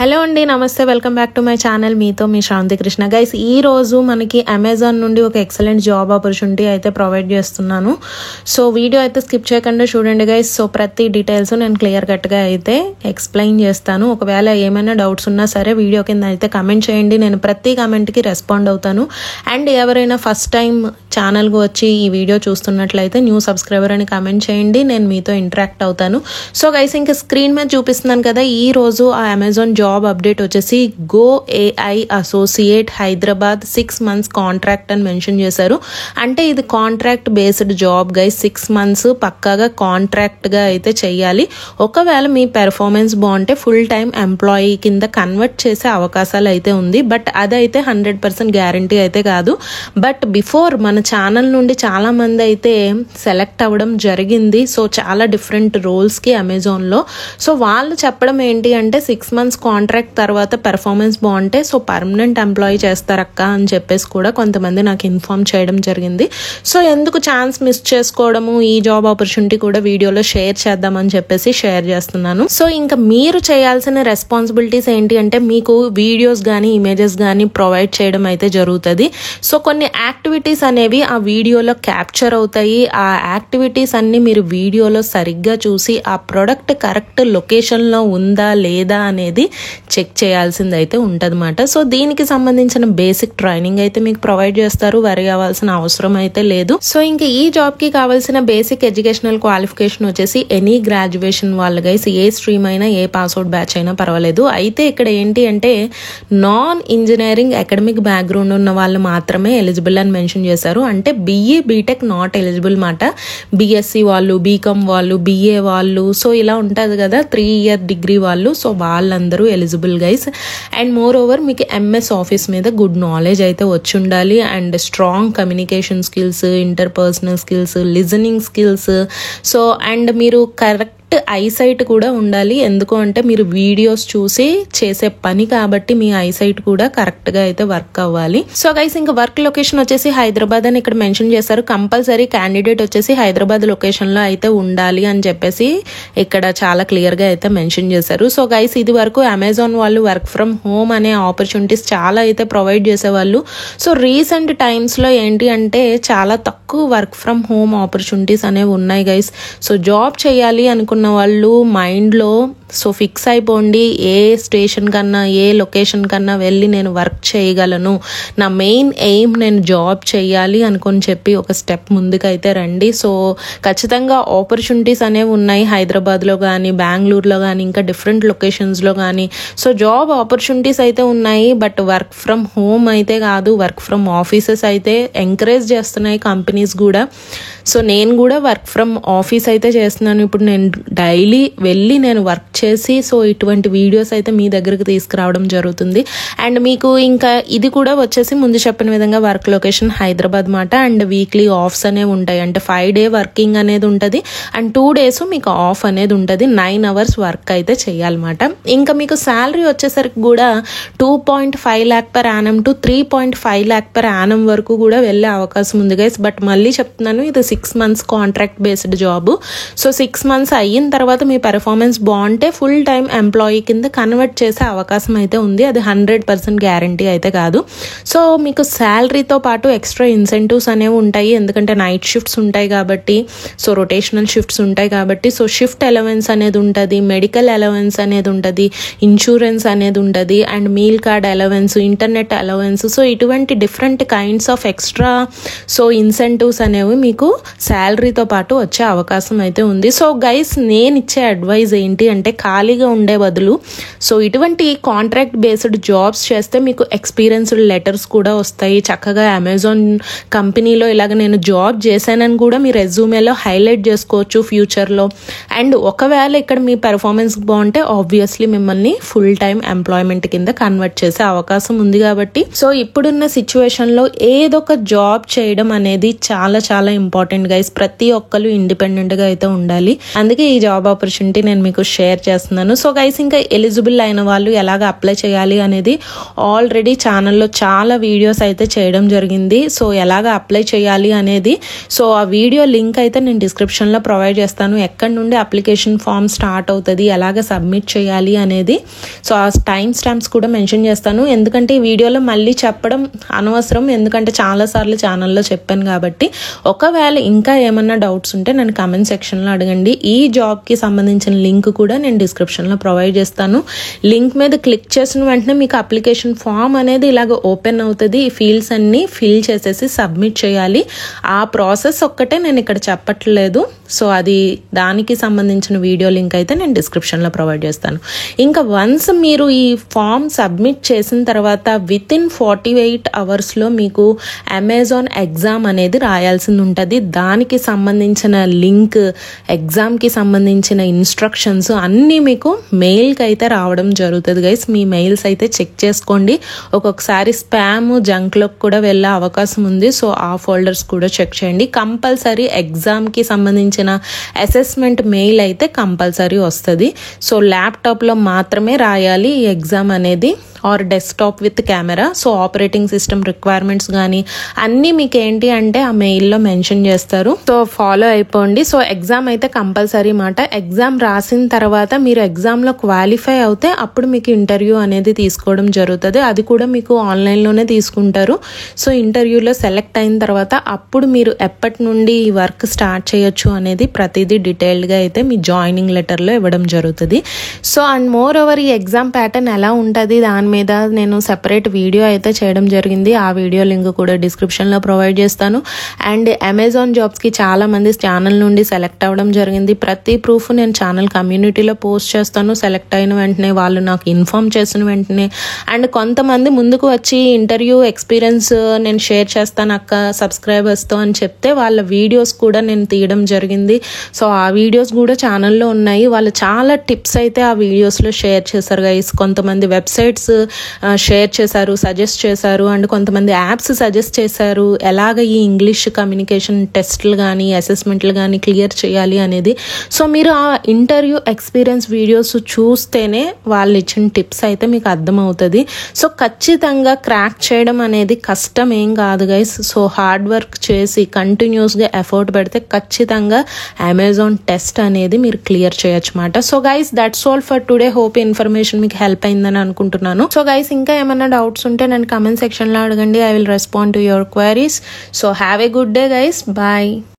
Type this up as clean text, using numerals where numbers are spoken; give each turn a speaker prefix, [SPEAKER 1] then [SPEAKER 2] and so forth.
[SPEAKER 1] Hello అండి, నమస్తే. Welcome back to my channel. మీతో మీ శ్రావంతి కృష్ణ. గైస్, ఈ రోజు మనకి అమెజాన్ నుండి ఒక ఎక్సలెంట్ జాబ్ ఆపర్చునిటీ అయితే ప్రొవైడ్ చేస్తున్నాను. సో వీడియో అయితే స్కిప్ చేయకుండా చూడండి గైస్. సో ప్రతి డీటెయిల్స్ నేను క్లియర్ కట్గా అయితే ఎక్స్ప్లెయిన్ చేస్తాను. ఒకవేళ ఏమైనా డౌట్స్ ఉన్నా సరే వీడియో కింద అయితే కమెంట్ చేయండి. నేను ప్రతి కమెంట్కి రెస్పాండ్ అవుతాను. అండ్ ఎవరైనా ఫస్ట్ టైం ఛానల్కి వచ్చి ఈ వీడియో చూస్తున్నట్లయితే న్యూ సబ్స్క్రైబర్ అని కమెంట్ చేయండి. నేను మీతో ఇంటరాక్ట్ అవుతాను. సో గైస్, ఇంకా స్క్రీన్ మీద చూపిస్తున్నాను కదా, ఈ రోజు ఆ అమెజాన్ జాబ్ అప్డేట్ వచ్చేసి go AI associate Hyderabad 6 months contract అని మెన్షన్ చేశారు. అంటే ఇది contract based job guys. 6 months పక్కాగా కాంట్రాక్ట్ గా అయితే చెయ్యాలి. ఒకవేళ మీ పెర్ఫార్మెన్స్ బాగుంటే ఫుల్ టైం ఎంప్లాయీ కింద కన్వర్ట్ చేసే అవకాశాలు అయితే ఉంది. బట్ అదైతే 100% గ్యారంటీ అయితే కాదు. బట్ బిఫోర్ మన ఛానల్ నుండి చాలా మంది అయితే సెలెక్ట్ అవ్వడం జరిగింది. సో చాలా డిఫరెంట్ రోల్స్ కి అమెజాన్ లో. సో వాళ్ళు చెప్పడం ఏంటి అంటే 6 months కాంట్రాక్ట్ తర్వాత పెర్ఫార్మెన్స్ బాగుంటే సో పర్మనెంట్ ఎంప్లాయీ చేస్తారక్క అని చెప్పేసి కూడా కొంతమంది నాకు ఇన్ఫార్మ్ చేయడం జరిగింది. సో ఎందుకు ఛాన్స్ మిస్ చేసుకోవడము, ఈ జాబ్ ఆపర్చునిటీ కూడా వీడియోలో షేర్ చేద్దామని చెప్పేసి షేర్ చేస్తున్నాను. సో ఇంకా మీరు చేయాల్సిన రెస్పాన్సిబిలిటీస్ ఏంటి అంటే మీకు వీడియోస్ కానీ ఇమేజెస్ కానీ ప్రొవైడ్ చేయడం అయితే జరుగుతుంది. సో కొన్ని యాక్టివిటీస్ అనేవి ఆ వీడియోలో క్యాప్చర్ అవుతాయి. ఆ యాక్టివిటీస్ అన్ని మీరు వీడియోలో సరిగ్గా చూసి ఆ ప్రొడక్ట్ కరెక్ట్ లొకేషన్లో ఉందా లేదా అనేది చెక్ చేయాల్సింది అయితే ఉంటదన్నమాట. సో దీనికి సంబంధించిన బేసిక్ ట్రైనింగ్ అయితే మీకు ప్రొవైడ్ చేస్తారు. వరి అవ్వాల్సిన అవసరం అయితే లేదు. సో ఇంకా ఈ జాబ్ కి కావాల్సిన బేసిక్ ఎడ్యుకేషనల్ క్వాలిఫికేషన్ వచ్చేసి ఎనీ గ్రాడ్యుయేషన్ వాళ్ళు గైస్, ఏ స్ట్రీమ్ అయినా ఏ పాస్అవుట్ బ్యాచ్ అయినా పర్వాలేదు. అయితే ఇక్కడ ఏంటి అంటే నాన్ ఇంజనీరింగ్ అకాడమిక్ బ్యాక్గ్రౌండ్ ఉన్న వాళ్ళు మాత్రమే ఎలిజిబుల్ అని మెన్షన్ చేశారు. అంటే బిఈ బీటెక్ నాట్ ఎలిజిబుల్ మాట. బిఎస్సి వాళ్ళు, బీకామ్ వాళ్ళు, బిఏ వాళ్ళు, సో ఇలా ఉంటుంది కదా 3 year డిగ్రీ వాళ్ళు, సో వాళ్ళందరూ eligible guys. And more over మీకు ఎంఎస్ ఆఫీస్ మీద గుడ్ నాలెడ్జ్ అయితే వచ్చి ఉండాలి. And strong communication skills, interpersonal skills, listening skills. So and మీరు కరెక్ట్ ఐసైట్ కూడా ఉండాలి. ఎందుకు అంటే మీరు వీడియోస్ చూసి చేసే పని కాబట్టి మీ ఐసైట్ కూడా కరెక్ట్ గా అయితే వర్క్ అవ్వాలి. సో గైస్, ఇంకా వర్క్ లొకేషన్ వచ్చేసి హైదరాబాద్ అని ఇక్కడ మెన్షన్ చేశారు. కంపల్సరీ క్యాండిడేట్ వచ్చేసి హైదరాబాద్ లొకేషన్ లో అయితే ఉండాలి అని చెప్పేసి ఇక్కడ చాలా క్లియర్ గా అయితే మెన్షన్ చేశారు. సో గైస్, ఇది వరకు అమెజాన్ వాళ్ళు వర్క్ ఫ్రమ్ హోమ్ అనే ఆపర్చునిటీస్ చాలా అయితే ప్రొవైడ్ చేసేవాళ్ళు. సో రీసెంట్ టైమ్స్ లో ఏంటి అంటే చాలా తక్కువ వర్క్ ఫ్రమ్ హోమ్ ఆపర్చునిటీస్ అనేవి ఉన్నాయి గైస్. సో జాబ్ చేయాలి అనుకున్న వాళ్ళు మైండ్ లో సో ఫిక్స్ అయిపోండి. ఏ స్టేషన్ కన్నా ఏ లొకేషన్ కన్నా వెళ్ళి నేను వర్క్ చేయగలను, నా మెయిన్ ఎయిమ్ నేను జాబ్ చేయాలి అనుకొని చెప్పి ఒక స్టెప్ ముందుకైతే రండి. సో ఖచ్చితంగా ఆపర్చునిటీస్ అనేవి ఉన్నాయి హైదరాబాద్లో కానీ, బెంగళూరులో కానీ, ఇంకా డిఫరెంట్ లొకేషన్స్లో కానీ. సో జాబ్ ఆపర్చునిటీస్ అయితే ఉన్నాయి. బట్ వర్క్ ఫ్రమ్ హోమ్ అయితే కాదు, వర్క్ ఫ్రమ్ ఆఫీసెస్ అయితే ఎంకరేజ్ చేస్తున్నాయి కంపెనీస్ కూడా. సో నేను కూడా వర్క్ ఫ్రమ్ ఆఫీస్ అయితే చేస్తున్నాను. ఇప్పుడు నేను డైలీ వెళ్ళి నేను వర్క్ చేసి సో ఇటువంటి వీడియోస్ అయితే మీ దగ్గరకు తీసుకురావడం జరుగుతుంది. అండ్ మీకు ఇంకా ఇది కూడా వచ్చేసి ముందు చెప్పిన విధంగా వర్క్ లొకేషన్ హైదరాబాద్ మాట. అండ్ వీక్లీ ఆఫ్స్ అనేవి ఉంటాయి. అంటే 5 day వర్కింగ్ అనేది ఉంటుంది. అండ్ 2 days మీకు ఆఫ్ అనేది ఉంటుంది. 9 hours వర్క్ అయితే చేయాలన్నమాట. ఇంకా మీకు శాలరీ వచ్చేసరికి కూడా 2.5 lakh per annum to 3.5 lakh per annum వరకు కూడా వెళ్ళే అవకాశం ఉంది గైస్. బట్ మళ్ళీ చెప్తున్నాను, ఇది 6 months contract based job. So 6 months అయిన తర్వాత మీ పెర్ఫార్మెన్స్ బాగుంటే ఫుల్ టైం ఎంప్లాయీ కింద కన్వర్ట్ చేసే అవకాశం అయితే ఉంది. అది 100% గ్యారంటీ అయితే కాదు. సో మీకు శాలరీతో పాటు ఎక్స్ట్రా ఇన్సెంటివ్స్ అనేవి ఉంటాయి. ఎందుకంటే నైట్ షిఫ్ట్స్ ఉంటాయి కాబట్టి, సో రొటేషనల్ షిఫ్ట్స్ ఉంటాయి కాబట్టి, సో షిఫ్ట్ అలవెన్స్ అనేది ఉంటుంది, మెడికల్ అలవెన్స్ అనేది ఉంటుంది, ఇన్సూరెన్స్ అనేది ఉంటుంది, and meal card allowance, internet allowance. So ఇటువంటి different kinds of extra so incentives అనేవి మీకు శాలరీతో పాటు వచ్చే అవకాశం అయితే ఉంది. సో గైస్, నేను ఇచ్చే అడ్వైజ్ ఏంటి అంటే ఖాళీగా ఉండే బదులు సో ఇటువంటి కాంట్రాక్ట్ బేస్డ్ జాబ్స్ చేస్తే మీకు ఎక్స్పీరియన్స్డ్ లెటర్స్ కూడా వస్తాయి. చక్కగా అమెజాన్ కంపెనీలో ఇలాగ నేను జాబ్ చేశానని కూడా మీ రెజ్యూమేలో హైలైట్ చేసుకోవచ్చు ఫ్యూచర్లో. అండ్ ఒకవేళ ఇక్కడ మీ పెర్ఫార్మెన్స్ బాగుంటే ఆబ్వియస్లీ మిమ్మల్ని ఫుల్ టైం ఎంప్లాయ్మెంట్ కింద కన్వర్ట్ చేసే అవకాశం ఉంది కాబట్టి సో ఇప్పుడున్న సిచ్యువేషన్లో ఏదో ఒక జాబ్ చేయడం అనేది చాలా చాలా ఇంపార్టెంట్ గైస్. ప్రతి ఒక్కరు ఇండిపెండెంట్గా అయితే ఉండాలి. అందుకే ఈ జాబ్ ఆపర్చునిటీ నేను మీకు షేర్ చేస్తున్నాను. సో గైస్ ఇంకా ఎలిజిబుల్ అయిన వాళ్ళు ఎలాగ అప్లై చేయాలి అనేది ఆల్రెడీ ఛానల్లో చాలా వీడియోస్ అయితే చేయడం జరిగింది. సో ఎలాగ అప్లై చేయాలి అనేది సో ఆ వీడియో లింక్ అయితే నేను డిస్క్రిప్షన్లో ప్రొవైడ్ చేస్తాను. ఎక్కడి నుండి అప్లికేషన్ ఫామ్ స్టార్ట్ అవుతుంది, ఎలాగ సబ్మిట్ చేయాలి అనేది సో ఆ టైం స్టాంప్స్ కూడా మెన్షన్ చేస్తాను. ఎందుకంటే ఈ వీడియోలో మళ్ళీ చెప్పడం అనవసరం, ఎందుకంటే చాలాసార్లు ఛానల్లో చెప్పాను కాబట్టి. ఒకవేళ ఇంకా ఏమన్నా డౌట్స్ ఉంటే నన్ను కామెంట్ సెక్షన్లో అడగండి. ఈ జాబ్కి సంబంధించిన లింక్ కూడా నేను డిస్క్రిప్షన్లో ప్రొవైడ్ చేస్తాను. లింక్ మీద క్లిక్ చేసిన వెంటనే మీకు అప్లికేషన్ ఫామ్ అనేది ఇలాగ ఓపెన్ అవుతుంది. ఈ ఫీల్డ్స్ అన్నీ ఫిల్ చేసేసి సబ్మిట్ చేయాలి. ఆ ప్రాసెస్ ఒక్కటే నేను ఇక్కడ చెప్పట్లేదు. సో అది దానికి సంబంధించిన వీడియో లింక్ అయితే నేను డిస్క్రిప్షన్లో ప్రొవైడ్ చేస్తాను. ఇంకా వన్స్ మీరు ఈ ఫామ్ సబ్మిట్ చేసిన తర్వాత వితిన్ 48 అవర్స్లో మీకు అమెజాన్ ఎగ్జామ్ అనేది రాయాల్సింది ఉంటుంది. దానికి సంబంధించిన లింక్, ఎగ్జామ్కి సంబంధించిన ఇన్స్ట్రక్షన్స్ అన్నీ మీకు మెయిల్కి అయితే రావడం జరుగుతుంది గైస్. మీ మెయిల్స్ అయితే చెక్ చేసుకోండి. ఒక్కొక్కసారి స్పామ్, జంక్లోకి కూడా వెళ్ళే అవకాశం ఉంది. సో ఆ ఫోల్డర్స్ కూడా చెక్ చేయండి. కంపల్సరీ ఎగ్జామ్కి సంబంధించిన అసెస్మెంట్ మెయిల్ అయితే కంపల్సరీ వస్తుంది. సో ల్యాప్టాప్లో మాత్రమే రాయాలి ఈ ఎగ్జామ్ అనేది, are desktop with camera. So operating system requirements కానీ అన్నీ మీకు ఏంటి అంటే ఆ మెయిల్లో మెన్షన్ చేస్తారు. సో ఫాలో అయిపోండి. సో ఎగ్జామ్ అయితే కంపల్సరీ మాట. ఎగ్జామ్ రాసిన తర్వాత మీరు ఎగ్జామ్లో క్వాలిఫై అవుతే అప్పుడు మీకు ఇంటర్వ్యూ అనేది తీసుకోవడం జరుగుతుంది. అది కూడా మీకు ఆన్లైన్లోనే తీసుకుంటారు. సో ఇంటర్వ్యూలో సెలెక్ట్ అయిన తర్వాత అప్పుడు మీరు ఎప్పటి నుండి ఈ వర్క్ స్టార్ట్ చేయొచ్చు అనేది ప్రతిదీ డీటెయిల్డ్గా అయితే మీ జాయినింగ్ లెటర్లో ఇవ్వడం జరుగుతుంది. సో అండ్ మోర్ ఓవర్ ఈ ఎగ్జామ్ ప్యాటర్న్ ఎలా ఉంటుంది దాని మీద నేను సెపరేట్ వీడియో అయితే చేయడం జరిగింది. ఆ వీడియో లింక్ కూడా డిస్క్రిప్షన్లో ప్రొవైడ్ చేస్తాను. అండ్ అమెజాన్ జాబ్స్కి చాలా మంది ఛానల్ నుండి సెలెక్ట్ అవ్వడం జరిగింది. ప్రతి ప్రూఫ్ నేను ఛానల్ కమ్యూనిటీలో పోస్ట్ చేస్తాను. సెలెక్ట్ అయిన వెంటనే వాళ్ళు నాకు ఇన్ఫార్మ్ చేసిన వెంటనే. అండ్ కొంతమంది ముందుకు వచ్చి ఇంటర్వ్యూ ఎక్స్పీరియన్స్ నేను షేర్ చేస్తాను అక్క సబ్స్క్రైబర్స్తో అని చెప్తే వాళ్ళ వీడియోస్ కూడా నేను తీయడం జరిగింది. సో ఆ వీడియోస్ కూడా ఛానల్లో ఉన్నాయి. వాళ్ళు చాలా టిప్స్ అయితే ఆ వీడియోస్లో షేర్ చేశారు గైస్. కొంతమంది వెబ్సైట్స్ షేర్ చేశారు, సజెస్ట్ చేశారు. అండ్ కొంతమంది యాప్స్ సజెస్ట్ చేశారు ఎలాగ ఈ ఇంగ్లీష్ కమ్యూనికేషన్ టెస్ట్లు కానీ అసెస్మెంట్లు కానీ క్లియర్ చేయాలి అనేది. సో మీరు ఆ ఇంటర్వ్యూ ఎక్స్పీరియన్స్ వీడియోస్ చూస్తేనే వాళ్ళు ఇచ్చిన టిప్స్ అయితే మీకు అర్థమవుతుంది. సో ఖచ్చితంగా క్రాక్ చేయడం అనేది కష్టం ఏం కాదు గైస్. సో హార్డ్ వర్క్ చేసి కంటిన్యూస్గా ఎఫర్ట్ పెడితే ఖచ్చితంగా అమెజాన్ టెస్ట్ అనేది మీరు క్లియర్ చేయొచ్చు మాట. So guys that's all for today. Hope information మీకు హెల్ప్ అయిందని అనుకుంటున్నాను. సో గైస్ ఇంకా ఏమైనా డౌట్స్ ఉంటే నన్ను కామెంట్ సెక్షన్లో అడగండి. I will respond to your queries. So have a good day guys. Bye.